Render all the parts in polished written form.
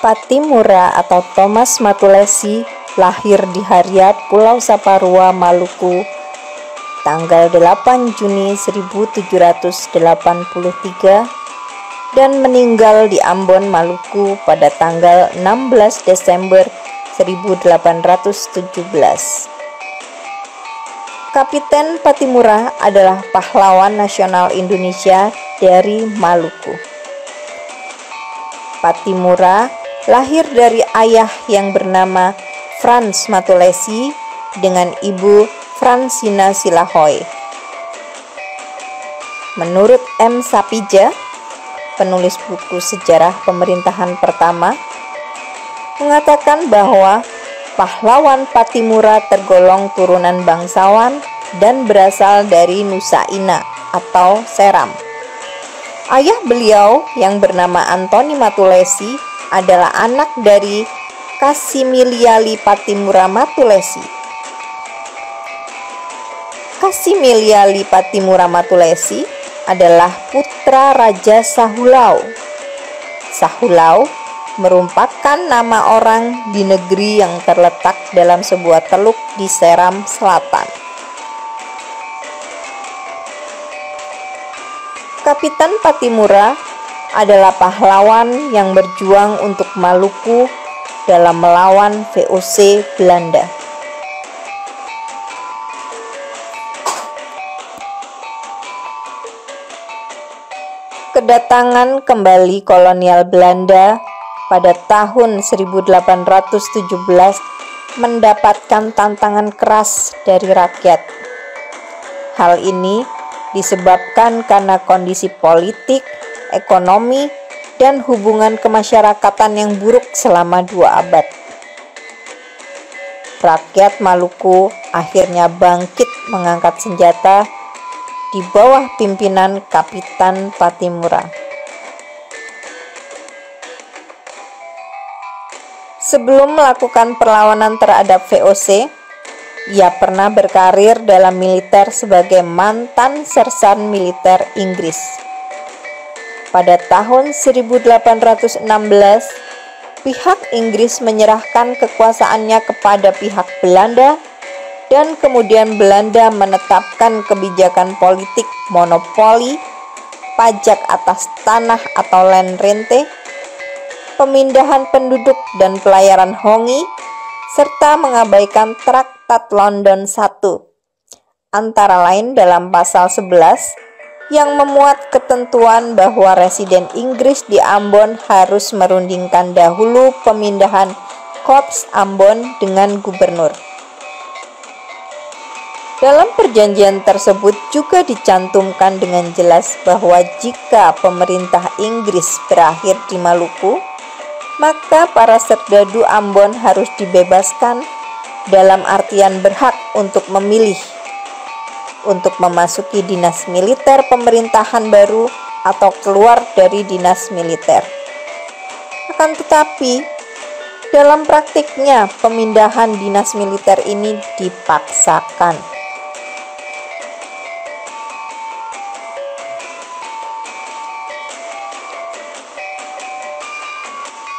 Pattimura atau Thomas Matulesi lahir di Hariat, Pulau Saparua, Maluku, tanggal 8 Juni 1783 dan meninggal di Ambon, Maluku pada tanggal 16 Desember 1817. Kapiten Pattimura adalah pahlawan nasional Indonesia dari Maluku. Pattimura lahir dari ayah yang bernama Frans Matulesi dengan ibu Fransina Silahoy. Menurut M. Sapija, penulis buku sejarah pemerintahan pertama, mengatakan bahwa pahlawan Pattimura tergolong turunan bangsawan dan berasal dari Nusa Ina atau Seram. Ayah beliau yang bernama Antoni Matulesi adalah anak dari Kasimiliali Pattimura Matulesi. Kasimiliali Pattimura Matulesi adalah putra Raja Sahulau. Sahulau merupakan nama orang di negeri yang terletak dalam sebuah teluk di Seram Selatan. Kapitan Pattimura adalah pahlawan yang berjuang untuk Maluku dalam melawan VOC Belanda. Kedatangan kembali kolonial Belanda pada tahun 1817 mendapatkan tantangan keras dari rakyat. Hal ini disebabkan karena kondisi politik, ekonomi, dan hubungan kemasyarakatan yang buruk selama 2 abad. Rakyat Maluku akhirnya bangkit mengangkat senjata di bawah pimpinan Kapitan Pattimura. Sebelum melakukan perlawanan terhadap VOC, ia pernah berkarir dalam militer sebagai mantan sersan militer Inggris. Pada tahun 1816, pihak Inggris menyerahkan kekuasaannya kepada pihak Belanda dan kemudian Belanda menetapkan kebijakan politik monopoli, pajak atas tanah atau land rente, pemindahan penduduk dan pelayaran hongi, serta mengabaikan Traktat London I, antara lain dalam pasal 11 yang memuat ketentuan bahwa residen Inggris di Ambon harus merundingkan dahulu pemindahan Korps Ambon dengan gubernur. Dalam perjanjian tersebut juga dicantumkan dengan jelas bahwa jika pemerintah Inggris berakhir di Maluku, maka para serdadu Ambon harus dibebaskan dalam artian berhak untuk memilih untuk memasuki dinas militer pemerintahan baru atau keluar dari dinas militer. Akan tetapi, dalam praktiknya pemindahan dinas militer ini dipaksakan.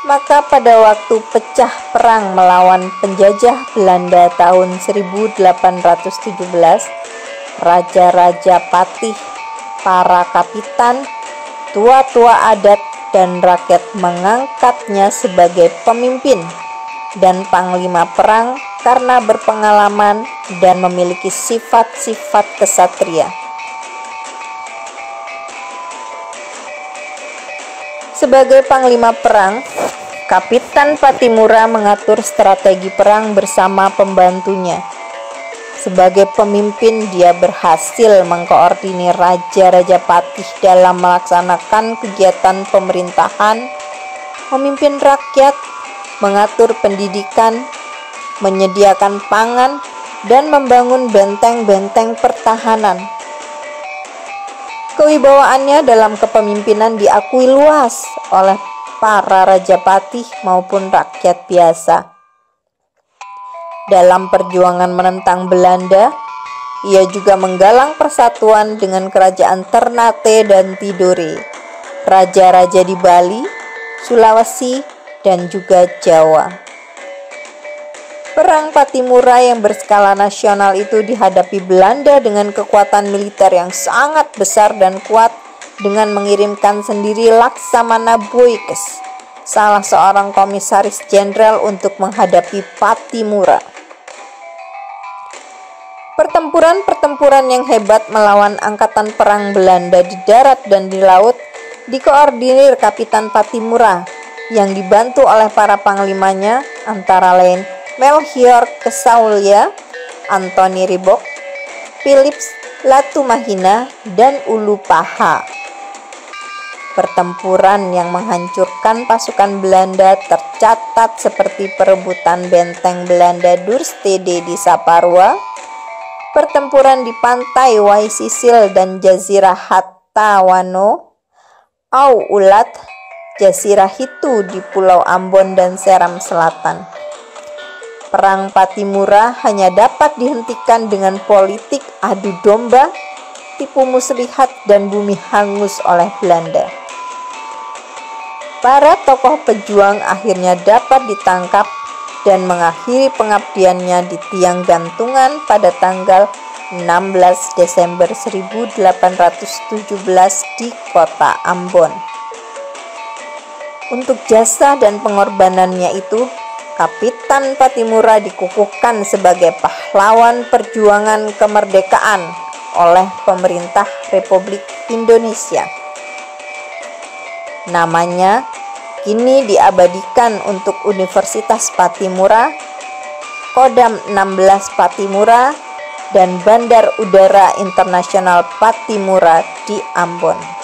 Maka pada waktu pecah perang melawan penjajah Belanda tahun 1817, raja-raja patih, para kapitan, tua-tua adat, dan rakyat mengangkatnya sebagai pemimpin dan panglima perang karena berpengalaman dan memiliki sifat-sifat kesatria. Sebagai panglima perang, Kapitan Pattimura mengatur strategi perang bersama pembantunya. Sebagai pemimpin, dia berhasil mengkoordinir raja-raja patih dalam melaksanakan kegiatan pemerintahan, memimpin rakyat, mengatur pendidikan, menyediakan pangan, dan membangun benteng-benteng pertahanan. Kewibawaannya dalam kepemimpinan diakui luas oleh para raja patih maupun rakyat biasa. Dalam perjuangan menentang Belanda, ia juga menggalang persatuan dengan kerajaan Ternate dan Tidore, raja-raja di Bali, Sulawesi, dan juga Jawa. Perang Pattimura yang berskala nasional itu dihadapi Belanda dengan kekuatan militer yang sangat besar dan kuat dengan mengirimkan sendiri Laksamana Boykes, salah seorang komisaris jenderal untuk menghadapi Pattimura. Pertempuran-pertempuran yang hebat melawan angkatan perang Belanda di darat dan di laut dikoordinir Kapitan Pattimura yang dibantu oleh para panglimanya antara lain Melchior Kesaulya, Antoni Ribok, Philips Latumahina, dan Ulu Paha. Pertempuran yang menghancurkan pasukan Belanda tercatat seperti perebutan benteng Belanda Duurstede di Saparua, pertempuran di pantai Waisisil dan Jazirah Hattawano, Au Ulat, Jazirah Hitu di Pulau Ambon dan Seram Selatan. Perang Pattimura hanya dapat dihentikan dengan politik adu domba, tipu muslihat, dan bumi hangus oleh Belanda. Para tokoh pejuang akhirnya dapat ditangkap dan mengakhiri pengabdiannya di tiang gantungan pada tanggal 16 Desember 1817 di kota Ambon. Untuk jasa dan pengorbanannya itu, Kapitan Pattimura dikukuhkan sebagai pahlawan perjuangan kemerdekaan oleh pemerintah Republik Indonesia. Namanya kini diabadikan untuk Universitas Pattimura, Kodam 16 Pattimura, dan Bandar Udara Internasional Pattimura di Ambon.